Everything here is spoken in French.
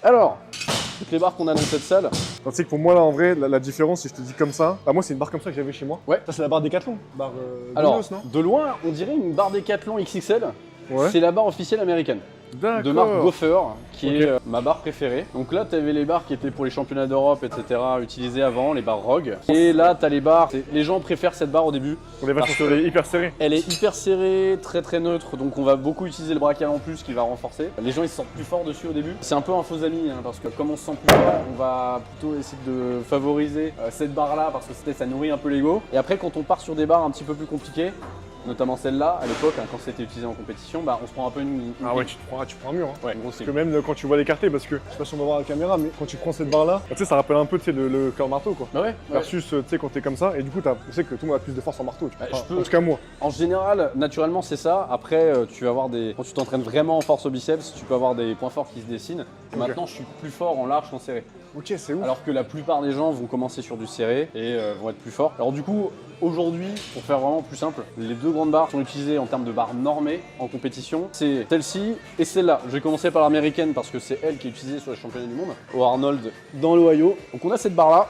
Alors, toutes les barres qu'on a dans cette salle. Tu sais que pour moi, là, en vrai, la différence, si je te dis comme ça, bah, moi, c'est une barre comme ça que j'avais chez moi. Ouais. Ça, c'est la barre Decathlon. Barre Alors, Donos, non? de loin, on dirait une barre Decathlon XXL. Ouais. C'est la barre officielle américaine. De marque Gopher, qui est ma barre préférée. Donc là, tu avais les barres qui étaient pour les championnats d'Europe, etc., utilisées avant, les barres Rogue. Et là, tu as les barres. Les gens préfèrent cette barre au début. On est vachement hyper serré. Elle est hyper serrée, très neutre, donc on va beaucoup utiliser le braquage en plus qui va renforcer. Les gens ils se sentent plus forts dessus au début. C'est un peu un faux ami hein, parce que comme on se sent plus fort, on va plutôt essayer de favoriser cette barre là parce que ça nourrit un peu l'ego. Et après quand on part sur des barres un petit peu plus compliquées, notamment celle-là, à l'époque, hein, quand c'était utilisé en compétition, bah, on se prend un peu une Ah ouais, tu prends un mur. Hein. Ouais, parce que même quand tu vois l'écarté, parce que je sais pas si on va voir la caméra, mais quand tu prends cette barre-là, tu sais, ça rappelle un peu le cœur marteau quoi. Bah ouais, Versus, tu sais, quand t'es comme ça, et du coup, je sais que tout le monde a plus de force en marteau. Bah, en tout cas, moi. En général, naturellement, c'est ça. Après, tu vas avoir des. Quand tu t'entraînes vraiment en force au biceps, tu peux avoir des points forts qui se dessinent. Okay. Maintenant, je suis plus fort en large qu'en serré. Ok, c'est ouf. Alors que la plupart des gens vont commencer sur du serré et vont être plus forts. Alors du coup, aujourd'hui, pour faire vraiment plus simple, les deux grandes barres sont utilisées en termes de barres normées en compétition. C'est celle-ci et celle-là. Je vais commencer par l'américaine parce que c'est elle qui est utilisée sur les championnats du monde, au Arnold dans l'Ohio. Donc on a cette barre-là.